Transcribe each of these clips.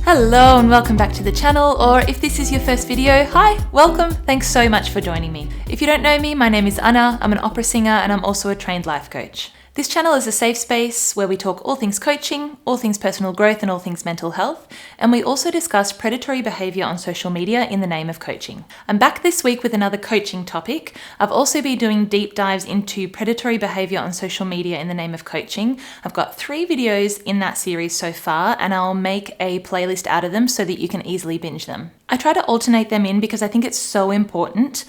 Hello and welcome back to the channel, or if this is your first video, hi, welcome, thanks so much for joining me. If you don't know me, my name is Anna, I'm an opera singer and I'm also a trained life coach. This channel is a safe space where we talk all things coaching, all things personal growth and all things mental health, and we also discuss predatory behaviour on social media in the name of coaching. I'm back this week with another coaching topic. I've also been doing deep dives into predatory behaviour on social media in the name of coaching. I've got 3 videos in that series so far, and I'll make a playlist out of them so that you can easily binge them. I try to alternate them in because I think it's so important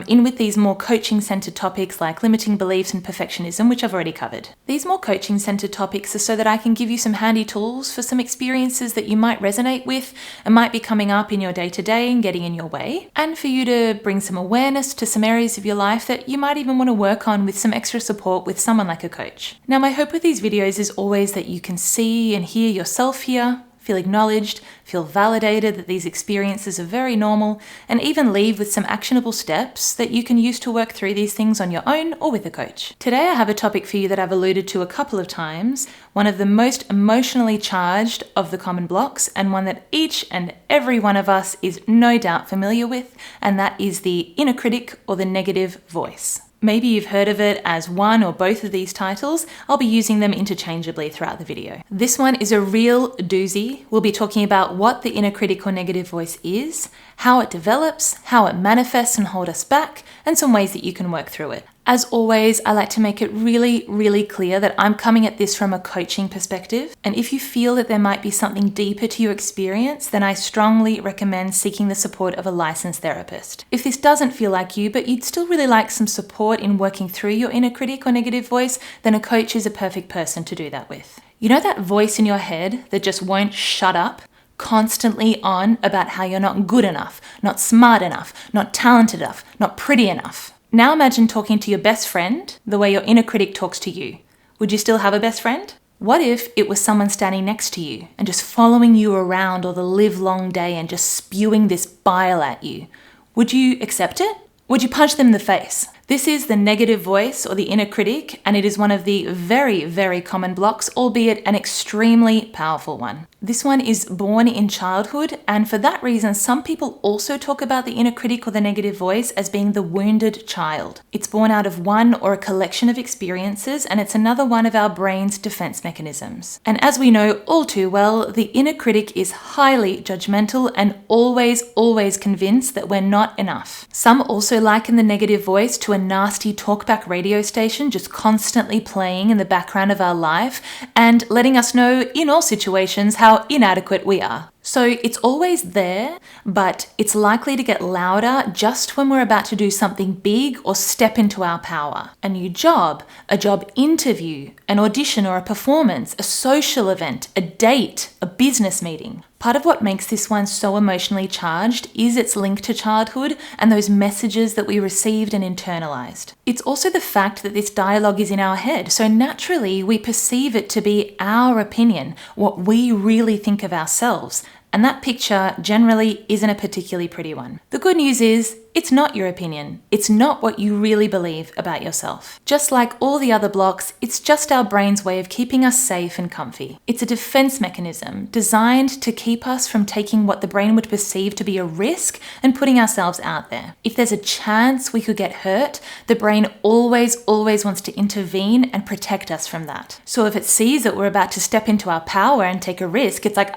in with these more coaching-centered topics like limiting beliefs and perfectionism, which I've already covered. These more coaching-centered topics are so that I can give you some handy tools for some experiences that you might resonate with and might be coming up in your day-to-day and getting in your way, and for you to bring some awareness to some areas of your life that you might even want to work on with some extra support with someone like a coach. Now, my hope with these videos is always that you can see and hear yourself here, feel acknowledged, feel validated that these experiences are very normal, and even leave with some actionable steps that you can use to work through these things on your own or with a coach. Today I have a topic for you that I've alluded to a couple of times, one of the most emotionally charged of the common blocks, and one that each and every one of us is no doubt familiar with, and that is the inner critic or the negative voice. Maybe you've heard of it as one or both of these titles. I'll be using them interchangeably throughout the video. This one is a real doozy. We'll be talking about what the inner critic or negative voice is, how it develops, how it manifests and holds us back, and some ways that you can work through it. As always, I like to make it really clear that I'm coming at this from a coaching perspective. And if you feel that there might be something deeper to your experience, then I strongly recommend seeking the support of a licensed therapist. If this doesn't feel like you, but you'd still really like some support in working through your inner critic or negative voice, then a coach is a perfect person to do that with. You know that voice in your head that just won't shut up? Constantly on about how you're not good enough, not smart enough, not talented enough, not pretty enough. Now imagine talking to your best friend the way your inner critic talks to you. Would you still have a best friend? What if it was someone standing next to you and just following you around all the livelong day and just spewing this bile at you? Would you accept it? Would you punch them in the face? This is the negative voice or the inner critic, and it is one of the very common blocks, albeit an extremely powerful one. This one is born in childhood, and for that reason, some people also talk about the inner critic or the negative voice as being the wounded child. It's born out of one or a collection of experiences, and it's another one of our brain's defense mechanisms. And as we know all too well, the inner critic is highly judgmental and always convinced that we're not enough. Some also liken the negative voice to a nasty talkback radio station just constantly playing in the background of our life and letting us know in all situations how inadequate we are. So it's always there, but it's likely to get louder just when we're about to do something big or step into our power. A new job, a job interview, an audition or a performance, a social event, a date, a business meeting. Part of what makes this one so emotionally charged is its link to childhood and those messages that we received and internalized. It's also the fact that this dialogue is in our head, so naturally we perceive it to be our opinion, what we really think of ourselves. And that picture generally isn't a particularly pretty one. The good news is, it's not your opinion. It's not what you really believe about yourself. Just like all the other blocks, it's just our brain's way of keeping us safe and comfy. It's a defense mechanism designed to keep us from taking what the brain would perceive to be a risk and putting ourselves out there. If there's a chance we could get hurt, the brain always wants to intervene and protect us from that. So if it sees that we're about to step into our power and take a risk, it's like,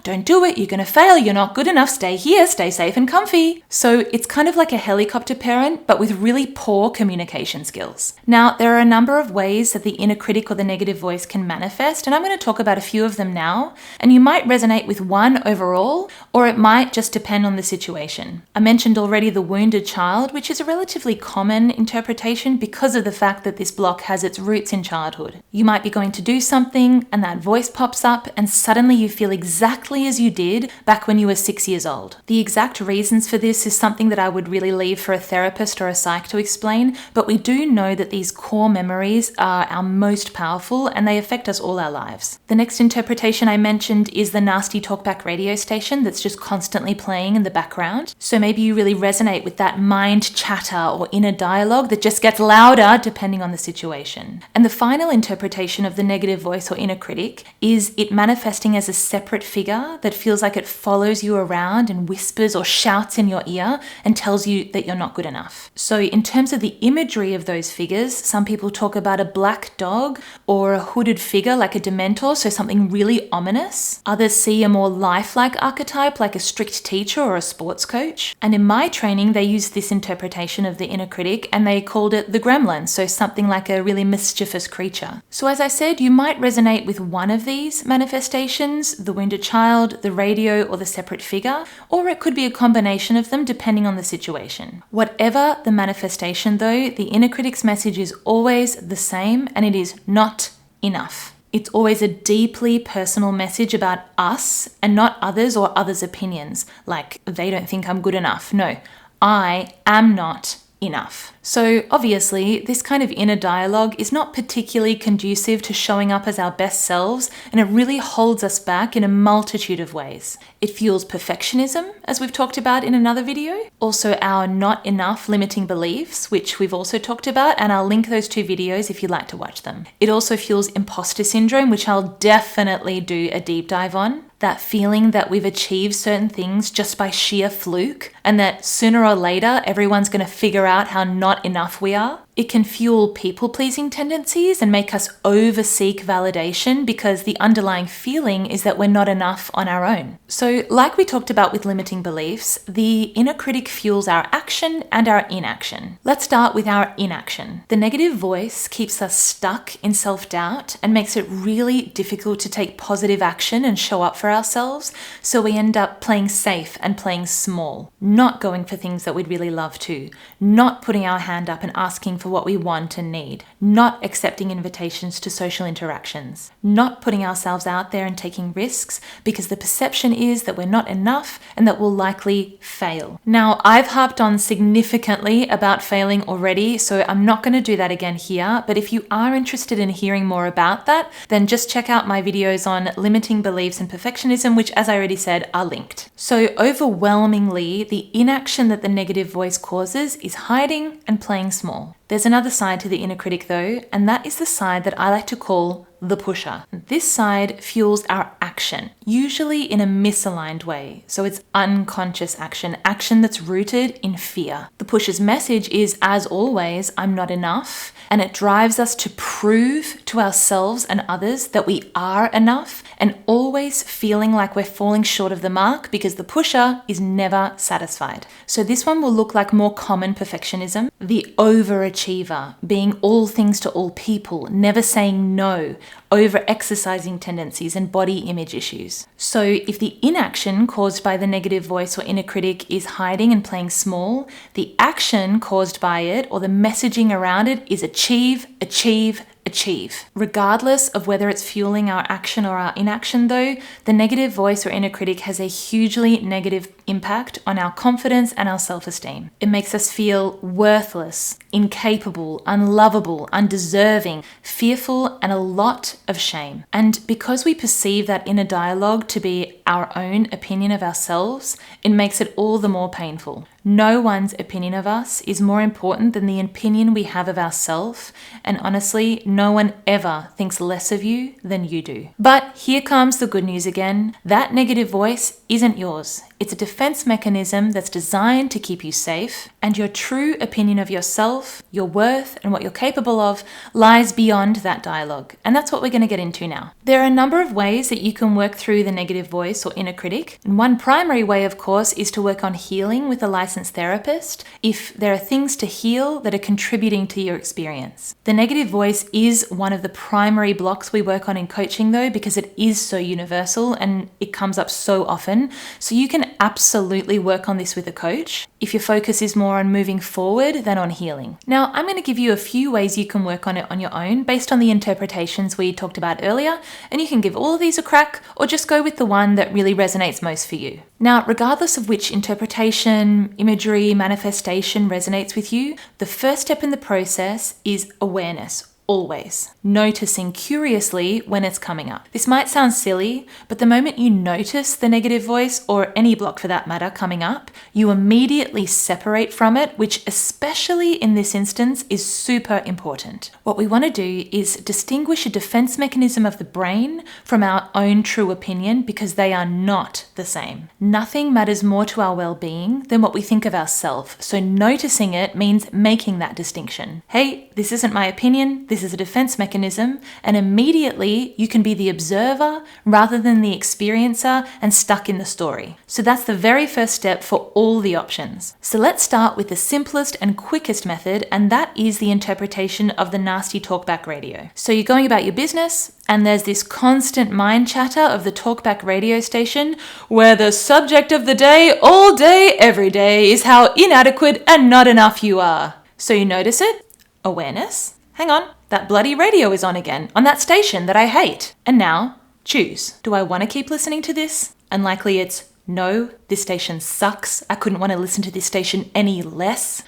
don't do it, you're gonna fail, you're not good enough, stay here, stay safe and comfy. So it's kind of like a helicopter parent, but with really poor communication skills. Now, there are a number of ways that the inner critic or the negative voice can manifest, and I'm going to talk about a few of them now, and you might resonate with one overall, or it might just depend on the situation. I mentioned already the wounded child, which is a relatively common interpretation because of the fact that this block has its roots in childhood. You might be going to do something, and that voice pops up, and suddenly you feel exactly as you did back when you were 6 years old. The exact reasons for this is something that I would really leave for a therapist or a psych to explain, but we do know that these core memories are our most powerful and they affect us all our lives. The next interpretation I mentioned is the nasty talkback radio station that's just constantly playing in the background. So maybe you really resonate with that mind chatter or inner dialogue that just gets louder depending on the situation. And the final interpretation of the negative voice or inner critic is it manifesting as a separate figure that feels like it follows you around and whispers or shouts in your ear and tells you that you're not good enough. So in terms of the imagery of those figures, some people talk about a black dog or a hooded figure like a Dementor, so something really ominous. Others see a more lifelike archetype like a strict teacher or a sports coach. And in my training, they used this interpretation of the inner critic and they called it the gremlin, so something like a really mischievous creature. So as I said, you might resonate with one of these manifestations, the wounded child, the radio, or the separate figure, or it could be a combination of them depending on the situation. Whatever the manifestation though, the inner critic's message is always the same and it is not enough. It's always a deeply personal message about us and not others or others' opinions, like they don't think I'm good enough. No, I am not enough. So obviously, this kind of inner dialogue is not particularly conducive to showing up as our best selves, and it really holds us back in a multitude of ways. It fuels perfectionism, as we've talked about in another video. Also our not enough limiting beliefs, which we've also talked about, and I'll link those two videos if you'd like to watch them. It also fuels imposter syndrome, which I'll definitely do a deep dive on. That feeling that we've achieved certain things just by sheer fluke, and that sooner or later everyone's going to figure out how not enough we are. It can fuel people-pleasing tendencies and make us over-seek validation because the underlying feeling is that we're not enough on our own. So, like we talked about with limiting beliefs, the inner critic fuels our action and our inaction. Let's start with our inaction. The negative voice keeps us stuck in self-doubt and makes it really difficult to take positive action and show up for ourselves, so we end up playing safe and playing small, not going for things that we'd really love to, not putting our hand up and asking for what we want and need, not accepting invitations to social interactions, not putting ourselves out there and taking risks because the perception is that we're not enough and that we'll likely fail. Now, I've harped on significantly about failing already, so I'm not going to do that again here, but if you are interested in hearing more about that, then just check out my videos on limiting beliefs and perfectionism, which, as I already said, are linked. So overwhelmingly, the inaction that the negative voice causes is hiding and playing small. There's another side to the inner critic though, and that is the side that I like to call the pusher. This side fuels our action, usually in a misaligned way. So it's unconscious action that's rooted in fear. The pusher's message is, as always, I'm not enough, and it drives us to prove to ourselves and others that we are enough, and always feeling like we're falling short of the mark because the pusher is never satisfied. So this one will look like more common perfectionism, the overachiever, being all things to all people, never saying no, over-exercising tendencies and body image issues. So if the inaction caused by the negative voice or inner critic is hiding and playing small, the action caused by it or the messaging around it is achieve, achieve, achieve. Regardless of whether it's fueling our action or our inaction though, the negative voice or inner critic has a hugely negative impact on our confidence and our self-esteem. It makes us feel worthless, incapable, unlovable, undeserving, fearful, and a lot of shame. And because we perceive that inner dialogue to be our own opinion of ourselves, it makes it all the more painful. No one's opinion of us is more important than the opinion we have of ourselves, and honestly, no one ever thinks less of you than you do. But here comes the good news again. That negative voice isn't yours. It's a defense mechanism that's designed to keep you safe, and your true opinion of yourself, your worth, and what you're capable of lies beyond that dialogue. And that's what we're going to get into now. There are a number of ways that you can work through the negative voice or inner critic. And one primary way, of course, is to work on healing with a licensed therapist if there are things to heal that are contributing to your experience. The negative voice is one of the primary blocks we work on in coaching though, because it is so universal and it comes up so often. So you can absolutely work on this with a coach. if your focus is more on moving forward than on healing. Now, I'm going to give you a few ways you can work on it on your own based on the interpretations we talked about earlier, and you can give all of these a crack or just go with the one that really resonates most for you. Now, regardless of which interpretation, imagery, manifestation resonates with you, the first step in the process is awareness. Always. Noticing curiously when it's coming up. This might sound silly, but the moment you notice the negative voice, or any block for that matter, coming up, you immediately separate from it, which especially in this instance is super important. What we want to do is distinguish a defense mechanism of the brain from our own true opinion, because they are not the same. Nothing matters more to our well-being than what we think of ourselves, so noticing it means making that distinction. Hey, this isn't my opinion, this is a defense mechanism, and immediately you can be the observer rather than the experiencer and stuck in the story. So that's the very first step for all the options. So let's start with the simplest and quickest method, and that is the interpretation of the nasty talkback radio. So you're going about your business, and there's this constant mind chatter of the talkback radio station where the subject of the day, all day, every day, is how inadequate and not enough you are. So you notice it, awareness. Hang on, that bloody radio is on again, on that station that I hate. And now, choose. Do I want to keep listening to this? And likely it's, no, this station sucks. I couldn't want to listen to this station any less.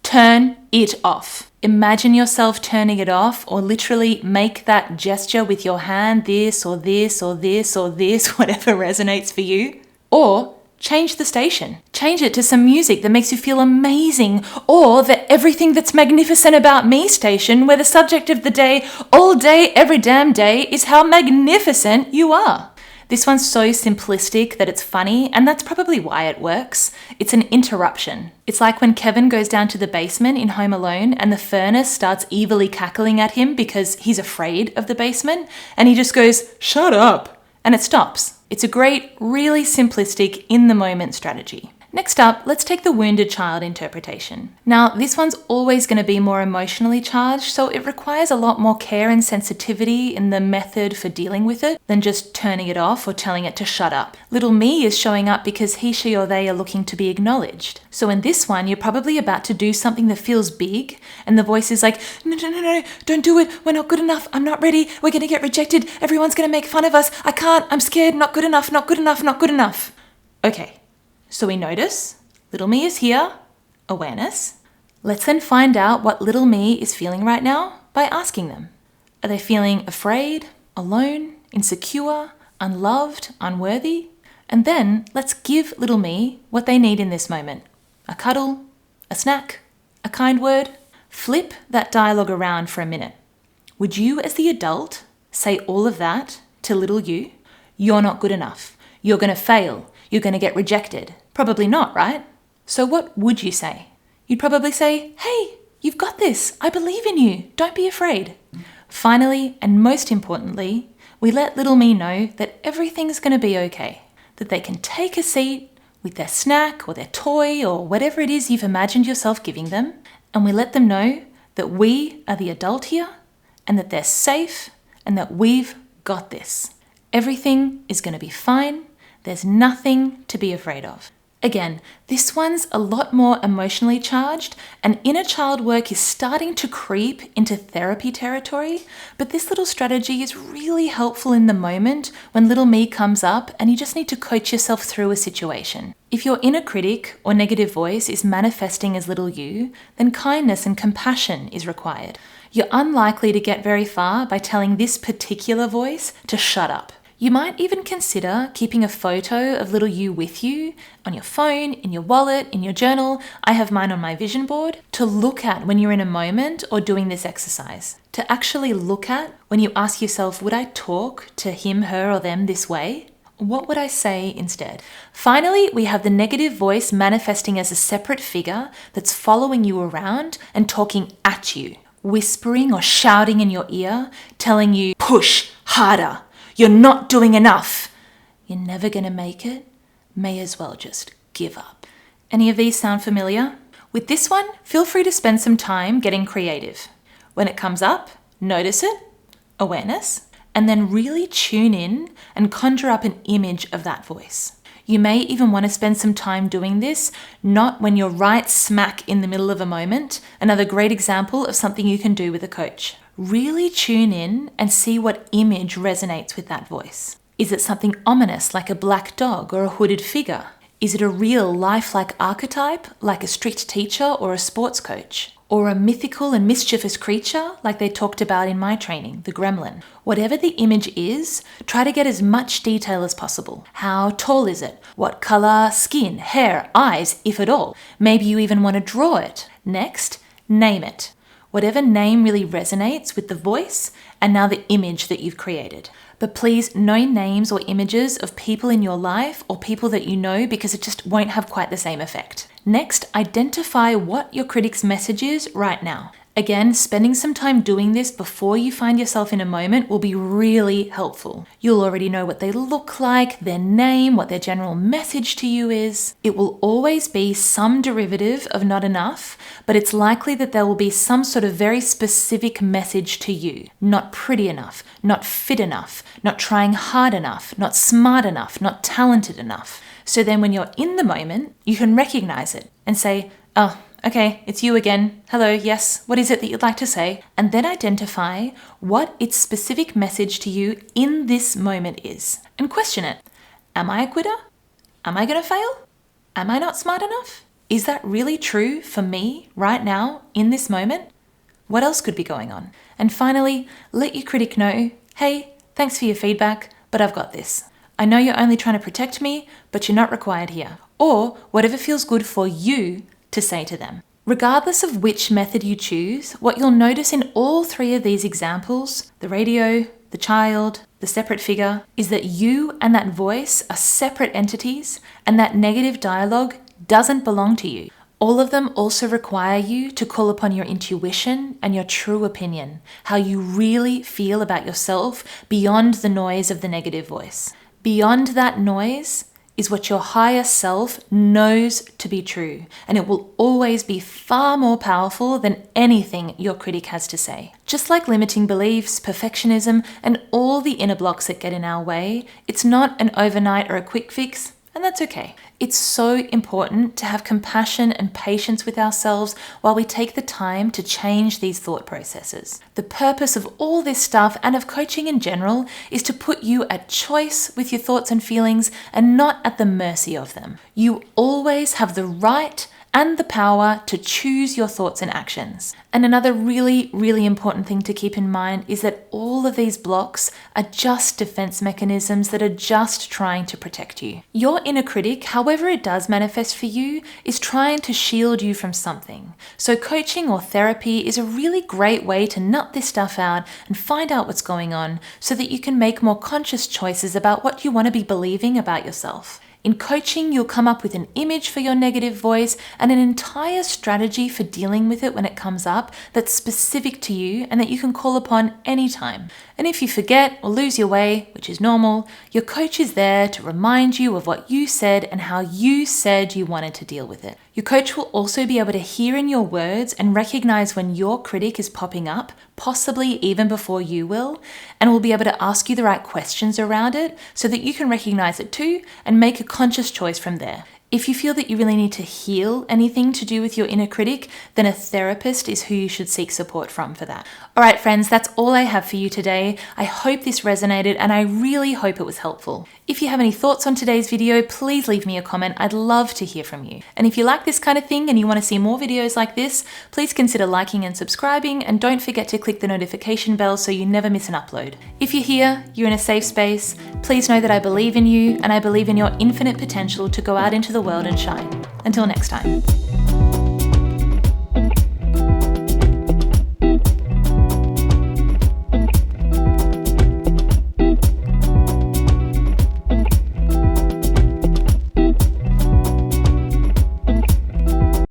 Turn it off. Imagine yourself turning it off, or literally make that gesture with your hand, this or this or this or this, whatever resonates for you. Or change the station. Change it to some music that makes you feel amazing, or the Everything That's Magnificent About Me station, where the subject of the day, all day, every damn day, is how magnificent you are. This one's so simplistic that it's funny, and that's probably why it works. It's an interruption. It's like when Kevin goes down to the basement in Home Alone and the furnace starts evilly cackling at him because he's afraid of the basement, and he just goes, "Shut up," and it stops. It's a great, really simplistic, in-the-moment strategy. Next up, let's take the wounded child interpretation. Now, this one's always going to be more emotionally charged, so it requires a lot more care and sensitivity in the method for dealing with it than just turning it off or telling it to shut up. Little me is showing up because he, she, or they are looking to be acknowledged. So in this one, you're probably about to do something that feels big, and the voice is like, no, don't do it, we're not good enough, I'm not ready, we're going to get rejected, everyone's going to make fun of us, I can't, I'm scared, not good enough, not good enough, not good enough. Okay. So we notice, little me is here, awareness. Let's then find out what little me is feeling right now by asking them. Are they feeling afraid, alone, insecure, unloved, unworthy? And then let's give little me what they need in this moment. A cuddle, a snack, a kind word. Flip that dialogue around for a minute. Would you, as the adult, say all of that to little you? You're not good enough. You're going to fail. You're going to get rejected. Probably not, right? So what would you say? You'd probably say, hey, you've got this. I believe in you. Don't be afraid. Finally, and most importantly, we let little me know that everything's going to be okay. That they can take a seat with their snack or their toy or whatever it is you've imagined yourself giving them. And we let them know that we are the adult here and that they're safe and that we've got this. Everything is going to be fine. There's nothing to be afraid of. Again, this one's a lot more emotionally charged, and inner child work is starting to creep into therapy territory, but this little strategy is really helpful in the moment when little me comes up and you just need to coach yourself through a situation. If your inner critic or negative voice is manifesting as little you, then kindness and compassion is required. You're unlikely to get very far by telling this particular voice to shut up. You might even consider keeping a photo of little you with you on your phone, in your wallet, in your journal. I have mine on my vision board to look at when you're in a moment or doing this exercise. To actually look at when you ask yourself, would I talk to him, her, or them this way? What would I say instead? Finally, we have the negative voice manifesting as a separate figure that's following you around and talking at you, whispering or shouting in your ear, telling you, push harder. You're not doing enough. You're never going to make it. May as well just give up. Any of these sound familiar? With this one, feel free to spend some time getting creative. When it comes up, notice it, awareness, and then really tune in and conjure up an image of that voice. You may even want to spend some time doing this, not when you're right smack in the middle of a moment. Another great example of something you can do with a coach. Really tune in and see what image resonates with that voice. Is it something ominous like a black dog or a hooded figure? Is it a real lifelike archetype like a strict teacher or a sports coach? Or a mythical and mischievous creature like they talked about in my training, the gremlin? Whatever the image is, try to get as much detail as possible. How tall is it? What color, skin, hair, eyes, if at all? Maybe you even want to draw it. Next, name it. Whatever name really resonates with the voice and now the image that you've created. But please, no names or images of people in your life or people that you know, because it just won't have quite the same effect. Next, identify what your critic's message is right now. Again, spending some time doing this before you find yourself in a moment will be really helpful. You'll already know what they look like, their name, what their general message to you is. It will always be some derivative of not enough, but it's likely that there will be some sort of very specific message to you. Not pretty enough, not fit enough, not trying hard enough, not smart enough, not talented enough. So then when you're in the moment, you can recognize it and say, oh, okay, it's you again. Hello, yes, what is it that you'd like to say? And then identify what its specific message to you in this moment is. And question it. Am I a quitter? Am I going to fail? Am I not smart enough? Is that really true for me right now in this moment? What else could be going on? And finally, let your critic know, hey, thanks for your feedback, but I've got this. I know you're only trying to protect me, but you're not required here. Or whatever feels good for you to say to them. Regardless of which method you choose, what you'll notice in all three of these examples, the radio, the child, the separate figure, is that you and that voice are separate entities, and that negative dialogue doesn't belong to you. All of them also require you to call upon your intuition and your true opinion, how you really feel about yourself beyond the noise of the negative voice. Beyond that noise is what your higher self knows to be true, and it will always be far more powerful than anything your critic has to say. Just like limiting beliefs, perfectionism, and all the inner blocks that get in our way, it's not an overnight or a quick fix, and that's okay. It's so important to have compassion and patience with ourselves while we take the time to change these thought processes. The purpose of all this stuff and of coaching in general is to put you at choice with your thoughts and feelings and not at the mercy of them. You always have the right and the power to choose your thoughts and actions. And another really, really important thing to keep in mind is that all of these blocks are just defense mechanisms that are just trying to protect you. Your inner critic, however it does manifest for you, is trying to shield you from something. So coaching or therapy is a really great way to nut this stuff out and find out what's going on so that you can make more conscious choices about what you want to be believing about yourself. In coaching, you'll come up with an image for your negative voice and an entire strategy for dealing with it when it comes up that's specific to you and that you can call upon anytime. And if you forget or lose your way, which is normal, your coach is there to remind you of what you said and how you said you wanted to deal with it. Your coach will also be able to hear in your words and recognize when your critic is popping up, possibly even before you will, and will be able to ask you the right questions around it so that you can recognize it too and make a conscious choice from there. If you feel that you really need to heal anything to do with your inner critic, then a therapist is who you should seek support from for that. All right, friends, that's all I have for you today. I hope this resonated and I really hope it was helpful. If you have any thoughts on today's video, please leave me a comment. I'd love to hear from you. And if you like this kind of thing and you want to see more videos like this, please consider liking and subscribing, and don't forget to click the notification bell so you never miss an upload. If you're here, you're in a safe space, please know that I believe in you and I believe in your infinite potential to go out into the world and shine. Until next time.